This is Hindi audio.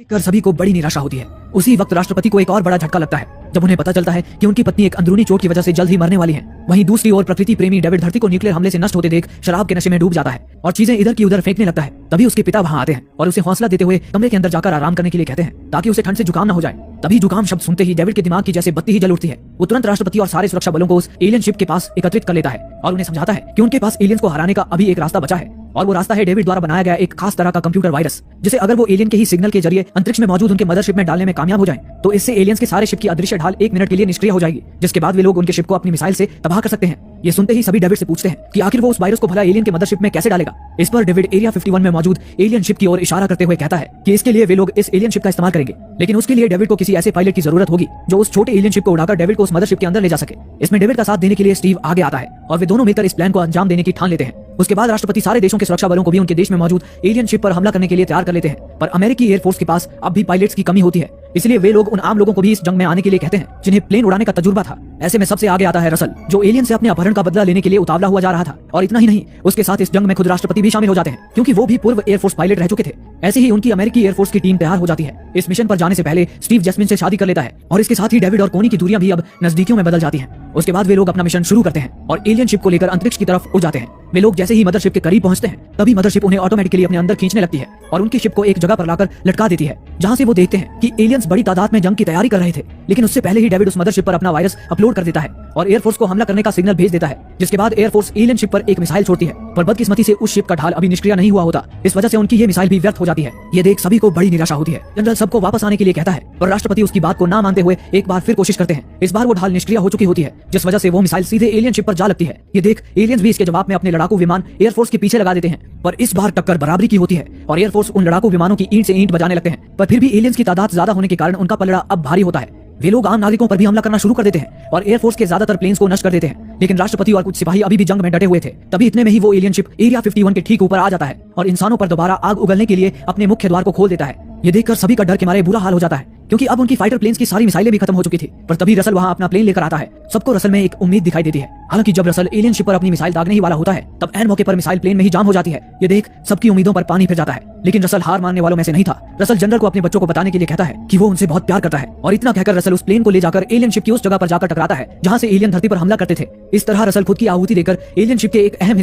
देखकर सभी को बड़ी निराशा होती है। उसी वक्त राष्ट्रपति को एक और बड़ा झटका लगता है जब उन्हें पता चलता है कि उनकी पत्नी एक अंदरूनी चोट की वजह से जल्द ही मरने वाली है। वहीं दूसरी ओर प्रकृति प्रेमी डेविड धरती को न्यूक्लियर हमले से नष्ट होते देख शराब के नशे में डूब जाता है और चीजें इधर की उधर फेंकने लगता है। तभी उसके पिता वहां आते हैं और उसे हौसला देते हुए कमरे के अंदर जाकर आराम करने के लिए कहते हैं ताकि उसे ठंड से जुकाम न हो जाए। तभी जुकाम शब्द सुनते ही डेविड के दिमाग की जैसे बत्ती ही जल उठती है। वो तुरंत राष्ट्रपति और सारे सुरक्षा बलों को उस एलियन शिप के पास एकत्रित कर लेता है और उन्हें समझाता है कि उनके पास एलियंस को हराने का अभी एक रास्ता बचा है और वो रास्ता है डेविड द्वारा बनाया गया एक खास तरह का कंप्यूटर वायरस, जिसे अगर वो एलियन के ही सिग्नल के जरिए अंतरिक्ष में मौजूद उनके मदरशिप में डालने में कामयाब हो जाएं, तो इससे एलियंस के सारे शिप की अदृश्य ढाल 1 मिनट के लिए निष्क्रिय हो जाएगी, जिसके बाद वे लोग उनके शिप को अपनी मिसाइल से तबाह कर सकते हैं। ये सुनते ही सभी डेविड से पूछते हैं कि आखिर वो उस वायरस को भला एलियन के मदरशिप में कैसे डालेगा। इस पर डेविड एरिया 51 में मौजूद एलियन शिप की ओर इशारा करते हुए कहता है कि इसके लिए वे लोग इस एलियन शिप का इस्तेमाल करेंगे, लेकिन उसके लिए डेविड को किसी ऐसे पायलट की जरूरत होगी जो उस छोटे एलियन शिप को उड़ाकर डेविड को उस मदरशिप के अंदर ले जा सके। इसमें डेविड का साथ देने के लिए स्टीव आगे आता है और वे दोनों मिलकर इस प्लान को अंजाम देने की ठान लेते हैं। उसके बाद राष्ट्रपति सारे देशों के सुरक्षा बलों को भी उनके देश में मौजूद एलियन शिप पर हमला करने के लिए तैयार कर लेते हैं, पर अमेरिकी एयरफोर्स के पास अब भी पायलट्स की कमी होती है। इसलिए वे लोग उन आम लोगों को भी इस जंग में आने के लिए कहते हैं जिन्हें प्लेन उड़ाने का तजुर्बा था। ऐसे में सबसे आगे आता है रसल, जो एलियन से अपने अपहरण का बदला लेने के लिए उतावला हुआ जा रहा था। और इतना ही नहीं, उसके साथ इस जंग में खुद राष्ट्रपति भी शामिल हो जाते हैं, क्योंकि वो भी पूर्व एयरफोर्स पायलट रह चुके थे। ऐसे ही उनकी अमेरिकी एयरफोर्स की टीम तैयार हो जाती है। इस मिशन पर जाने से पहले स्टीव जैस्मिन से शादी कर लेता है और इसके साथ ही डेविड और कोनी की दूरियां भी अब नजदीकियों में बदल जाती हैं। उसके बाद वे लोग अपना मिशन शुरू करते हैं और एलियन शिप को लेकर अंतरिक्ष की तरफ उड़ जाते हैं। वे लोग जैसे ही मदरशिप के करीब पहुंचते हैं, तभी मदरशिप उन्हें ऑटोमेटिकली अपने अंदर खींचने लगती है और उनकी शिप को एक जगह पर लाकर लटका देती है, जहां से वो देखते हैं कि एलियंस बड़ी तादाद में जंग की तैयारी कर रहे थे। लेकिन उससे पहले ही डेविड उस मदरशिप पर अपना वायरस अपलोड कर देता है और एयरफोर्स को हमला करने का सिग्नल भेज देता है, जिसके बाद एयरफोर्स एलियन शिप पर एक मिसाइल छोड़ती है, पर बदकिस्मती से उस शिप का ढाल अभी निष्क्रिय नहीं हुआ होता। इस वजह से उनकी ये मिसाइल भी व्यर्थ हो जाती है। ये देख सभी को बड़ी निराशा होती है। जनरल सबको वापस आने के लिए कहता है, पर राष्ट्रपति उसकी बात को ना मानते हुए एक बार फिर कोशिश करते हैं। इस बार वो ढाल निष्क्रिय हो चुकी होती है, जिस वजह से वो मिसाइल सीधे एलियन शिप पर जा लगती है। ये देख एलियंस भी इसके जवाब में अपने लड़ाकू विमान एयरफोर्स के पीछे लगा देते हैं, पर इस बार टक्कर बराबरी की होती है और एयरफोर्स उन लड़ाकू विमानों की ईंट से ईंट बजाने लगते हैं। पर फिर भी एलियंस की तादाद ज्यादा होने के कारण उनका पलड़ा अब भारी होता है। वे लोग आम नागरिकों पर भी हमला करना शुरू कर देते हैं और एयरफोर्स के ज्यादातर प्लेन्स को नष्ट कर देते हैं। लेकिन राष्ट्रपति और कुछ सिपाही अभी भी जंग में डटे हुए थे। तभी इतने में ही वो एलियन शिप एरिया 51 के ठीक ऊपर आ जाता है और इंसानों पर दोबारा आग उगलने के लिए अपने मुख्य द्वार को खोल देता है। ये देखकर सभी का डर के मारे बुरा हाल हो जाता है, क्योंकि अब उनकी फाइटर प्लेन्स की सारी मिसाइलें भी खत्म हो चुकी थी। पर तभी रसल वहां अपना प्लेन लेकर आता है। सबको रसल में एक उम्मीद दिखाई देती है। हालांकि जब रसल एलियन शिप पर अपनी मिसाइल दागने ही वाला होता है, तब ऐन मौके पर मिसाइल प्लेन में ही जाम हो जाती है। ये देख सबकी उम्मीदों पर पानी फिर जाता है। लेकिन रसल हार मानने वालों में से नहीं था। रसल जनरल को अपने बच्चों को बताने के लिए कहता है कि वो उनसे बहुत प्यार करता है और इतना कहकर रसल उस प्लेन को ले जाकर एलियन शिप की उस जगह पर जाकर टकराता है जहां से एलियन धरती पर हमला करते थे। इस तरह रसल खुद की आहुति देकर एलियन शिप के एक अहम